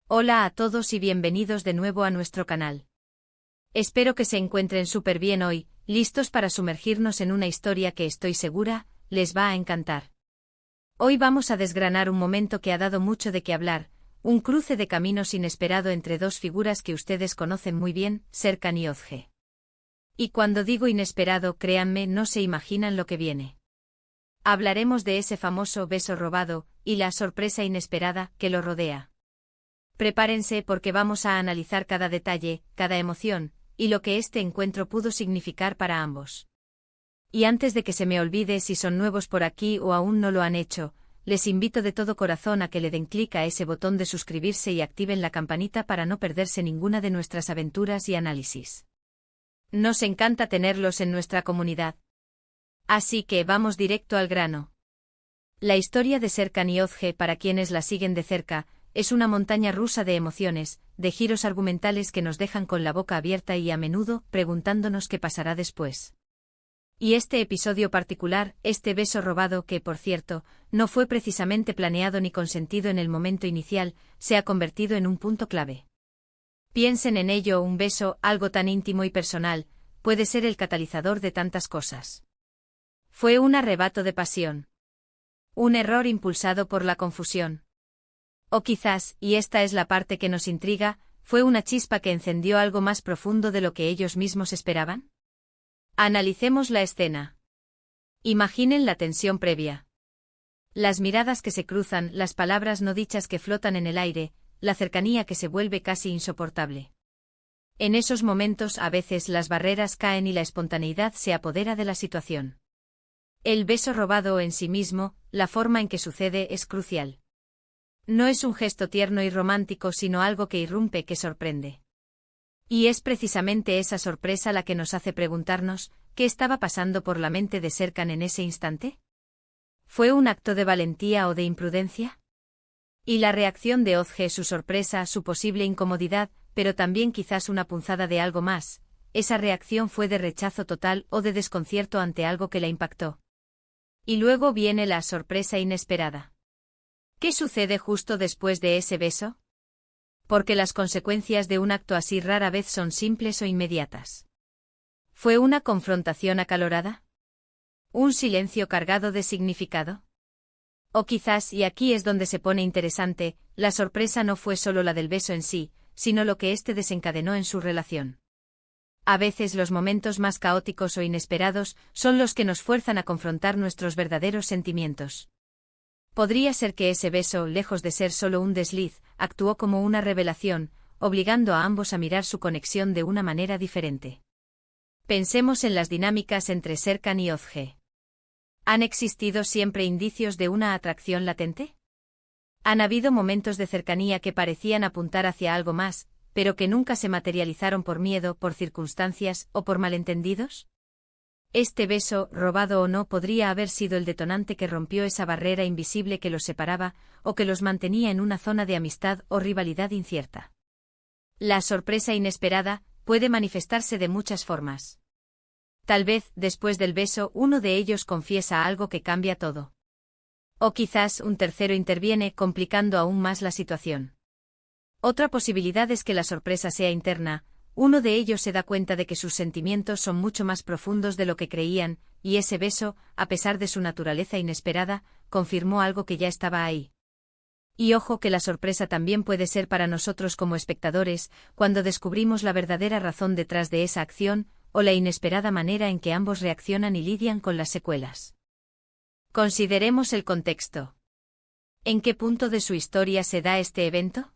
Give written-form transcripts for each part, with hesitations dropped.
Hola a todos y bienvenidos de nuevo a nuestro canal. Espero que se encuentren súper bien hoy, listos para sumergirnos en una historia que estoy segura, les va a encantar. Hoy vamos a desgranar un momento que ha dado mucho de qué hablar, un cruce de caminos inesperado entre dos figuras que ustedes conocen muy bien, Serkan y Özge. Y cuando digo inesperado, créanme, no se imaginan lo que viene. Hablaremos de ese famoso beso robado, y la sorpresa inesperada que lo rodea. Prepárense porque vamos a analizar cada detalle, cada emoción, y lo que este encuentro pudo significar para ambos. Y antes de que se me olvide, si son nuevos por aquí o aún no lo han hecho, les invito de todo corazón a que le den clic a ese botón de suscribirse y activen la campanita para no perderse ninguna de nuestras aventuras y análisis. Nos encanta tenerlos en nuestra comunidad. Así que vamos directo al grano. La historia de Serkan y Özge, para quienes la siguen de cerca, es una montaña rusa de emociones, de giros argumentales que nos dejan con la boca abierta y a menudo preguntándonos qué pasará después. Y este episodio particular, este beso robado que, por cierto, no fue precisamente planeado ni consentido en el momento inicial, se ha convertido en un punto clave. Piensen en ello, un beso, algo tan íntimo y personal, puede ser el catalizador de tantas cosas. Fue un arrebato de pasión. Un error impulsado por la confusión. O quizás, y esta es la parte que nos intriga, fue una chispa que encendió algo más profundo de lo que ellos mismos esperaban. Analicemos la escena. Imaginen la tensión previa. Las miradas que se cruzan, las palabras no dichas que flotan en el aire, la cercanía que se vuelve casi insoportable. En esos momentos a veces las barreras caen y la espontaneidad se apodera de la situación. El beso robado en sí mismo, la forma en que sucede es crucial. No es un gesto tierno y romántico, sino algo que irrumpe, que sorprende. Y es precisamente esa sorpresa la que nos hace preguntarnos, ¿qué estaba pasando por la mente de Serkan en ese instante? ¿Fue un acto de valentía o de imprudencia? Y la reacción de Özge, su sorpresa, su posible incomodidad, pero también quizás una punzada de algo más, esa reacción fue de rechazo total o de desconcierto ante algo que la impactó. Y luego viene la sorpresa inesperada. ¿Qué sucede justo después de ese beso? Porque las consecuencias de un acto así rara vez son simples o inmediatas. ¿Fue una confrontación acalorada? ¿Un silencio cargado de significado? O quizás, y aquí es donde se pone interesante, la sorpresa no fue solo la del beso en sí, sino lo que éste desencadenó en su relación. A veces los momentos más caóticos o inesperados son los que nos fuerzan a confrontar nuestros verdaderos sentimientos. Podría ser que ese beso, lejos de ser solo un desliz, actuó como una revelación, obligando a ambos a mirar su conexión de una manera diferente. Pensemos en las dinámicas entre Serkan y Özge. ¿Han existido siempre indicios de una atracción latente? ¿Han habido momentos de cercanía que parecían apuntar hacia algo más, pero que nunca se materializaron por miedo, por circunstancias o por malentendidos? Este beso, robado o no, podría haber sido el detonante que rompió esa barrera invisible que los separaba, o que los mantenía en una zona de amistad o rivalidad incierta. La sorpresa inesperada puede manifestarse de muchas formas. Tal vez, después del beso, uno de ellos confiesa algo que cambia todo. O quizás un tercero interviene, complicando aún más la situación. Otra posibilidad es que la sorpresa sea interna. Uno de ellos se da cuenta de que sus sentimientos son mucho más profundos de lo que creían, y ese beso, a pesar de su naturaleza inesperada, confirmó algo que ya estaba ahí. Y ojo que la sorpresa también puede ser para nosotros como espectadores, cuando descubrimos la verdadera razón detrás de esa acción, o la inesperada manera en que ambos reaccionan y lidian con las secuelas. Consideremos el contexto. ¿En qué punto de su historia se da este evento?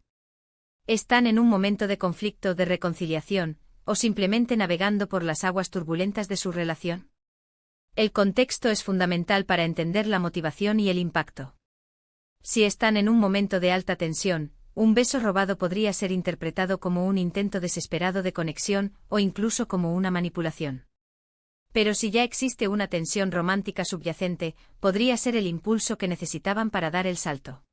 ¿Están en un momento de conflicto, de reconciliación, o simplemente navegando por las aguas turbulentas de su relación? El contexto es fundamental para entender la motivación y el impacto. Si están en un momento de alta tensión, un beso robado podría ser interpretado como un intento desesperado de conexión, o incluso como una manipulación. Pero si ya existe una tensión romántica subyacente, podría ser el impulso que necesitaban para dar el salto.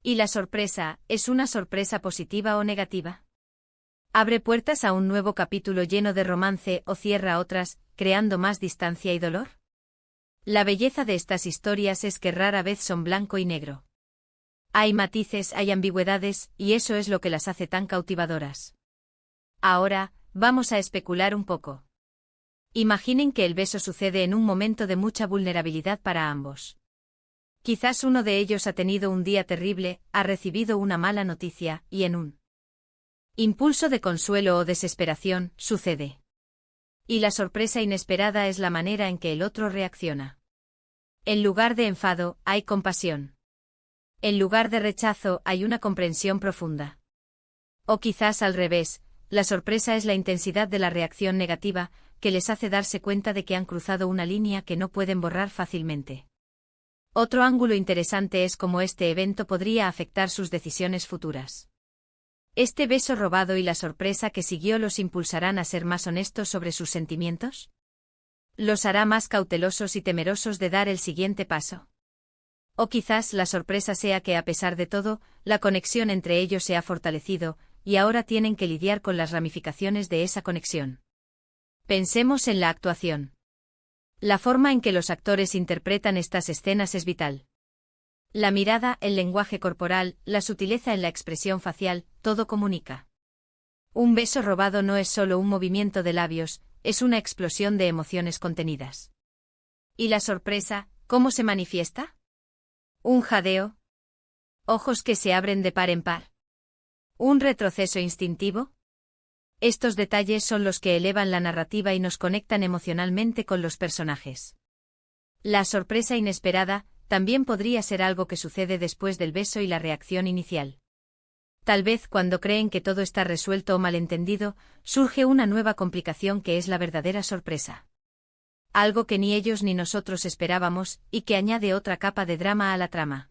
¿Y la sorpresa, es una sorpresa positiva o negativa? ¿Abre puertas a un nuevo capítulo lleno de romance o cierra otras, creando más distancia y dolor? La belleza de estas historias es que rara vez son blanco y negro. Hay matices, hay ambigüedades, y eso es lo que las hace tan cautivadoras. Ahora, vamos a especular un poco. Imaginen que el beso sucede en un momento de mucha vulnerabilidad para ambos. Quizás uno de ellos ha tenido un día terrible, ha recibido una mala noticia, y en un impulso de consuelo o desesperación, sucede. Y la sorpresa inesperada es la manera en que el otro reacciona. En lugar de enfado, hay compasión. En lugar de rechazo, hay una comprensión profunda. O quizás al revés, la sorpresa es la intensidad de la reacción negativa, que les hace darse cuenta de que han cruzado una línea que no pueden borrar fácilmente. Otro ángulo interesante es cómo este evento podría afectar sus decisiones futuras. ¿Este beso robado y la sorpresa que siguió los impulsarán a ser más honestos sobre sus sentimientos? ¿Los hará más cautelosos y temerosos de dar el siguiente paso? O quizás la sorpresa sea que a pesar de todo, la conexión entre ellos se ha fortalecido, y ahora tienen que lidiar con las ramificaciones de esa conexión. Pensemos en la actuación. La forma en que los actores interpretan estas escenas es vital. La mirada, el lenguaje corporal, la sutileza en la expresión facial, todo comunica. Un beso robado no es solo un movimiento de labios, es una explosión de emociones contenidas. ¿Y la sorpresa, cómo se manifiesta? Un jadeo. Ojos que se abren de par en par. ¿Un retroceso instintivo? Estos detalles son los que elevan la narrativa y nos conectan emocionalmente con los personajes. La sorpresa inesperada también podría ser algo que sucede después del beso y la reacción inicial. Tal vez cuando creen que todo está resuelto o malentendido, surge una nueva complicación que es la verdadera sorpresa. Algo que ni ellos ni nosotros esperábamos, y que añade otra capa de drama a la trama.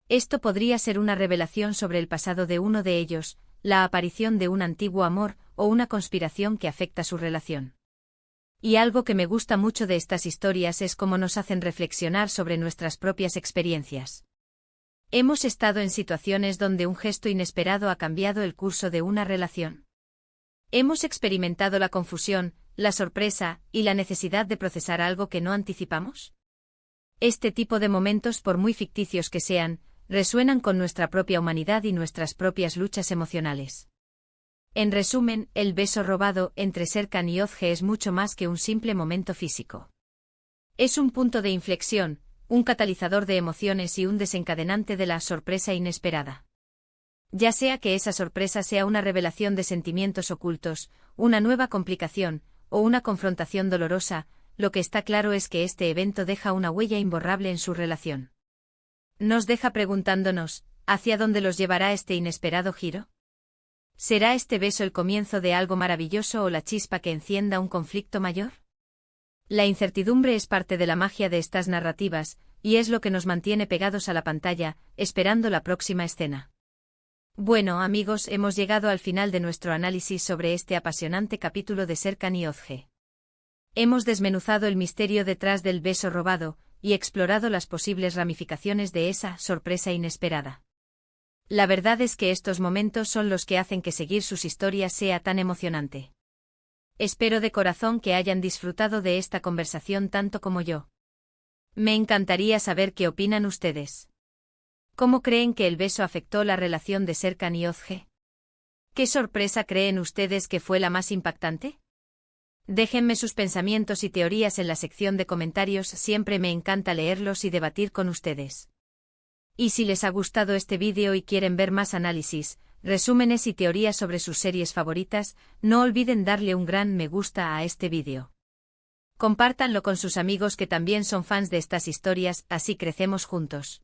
Esto podría ser una revelación sobre el pasado de uno de ellos, la aparición de un antiguo amor, o una conspiración que afecta su relación. Y algo que me gusta mucho de estas historias es cómo nos hacen reflexionar sobre nuestras propias experiencias. Hemos estado en situaciones donde un gesto inesperado ha cambiado el curso de una relación. Hemos experimentado la confusión, la sorpresa, y la necesidad de procesar algo que no anticipamos. Este tipo de momentos, por muy ficticios que sean, resuenan con nuestra propia humanidad y nuestras propias luchas emocionales. En resumen, el beso robado entre Serkan y Özge es mucho más que un simple momento físico. Es un punto de inflexión, un catalizador de emociones y un desencadenante de la sorpresa inesperada. Ya sea que esa sorpresa sea una revelación de sentimientos ocultos, una nueva complicación, o una confrontación dolorosa, lo que está claro es que este evento deja una huella imborrable en su relación. Nos deja preguntándonos, ¿hacia dónde los llevará este inesperado giro? ¿Será este beso el comienzo de algo maravilloso o la chispa que encienda un conflicto mayor? La incertidumbre es parte de la magia de estas narrativas, y es lo que nos mantiene pegados a la pantalla, esperando la próxima escena. Bueno, amigos, hemos llegado al final de nuestro análisis sobre este apasionante capítulo de Serkan y Özge. Hemos desmenuzado el misterio detrás del beso robado, y explorado las posibles ramificaciones de esa sorpresa inesperada. La verdad es que estos momentos son los que hacen que seguir sus historias sea tan emocionante. Espero de corazón que hayan disfrutado de esta conversación tanto como yo. Me encantaría saber qué opinan ustedes. ¿Cómo creen que el beso afectó la relación de Serkan y Özge? ¿Qué sorpresa creen ustedes que fue la más impactante? Déjenme sus pensamientos y teorías en la sección de comentarios, siempre me encanta leerlos y debatir con ustedes. Y si les ha gustado este vídeo y quieren ver más análisis, resúmenes y teorías sobre sus series favoritas, no olviden darle un gran me gusta a este vídeo. Compártanlo con sus amigos que también son fans de estas historias, así crecemos juntos.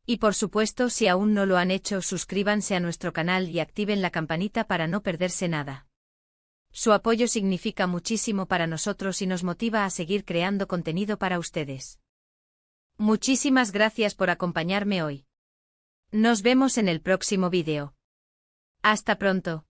Y por supuesto, si aún no lo han hecho, suscríbanse a nuestro canal y activen la campanita para no perderse nada. Su apoyo significa muchísimo para nosotros y nos motiva a seguir creando contenido para ustedes. Muchísimas gracias por acompañarme hoy. Nos vemos en el próximo vídeo. Hasta pronto.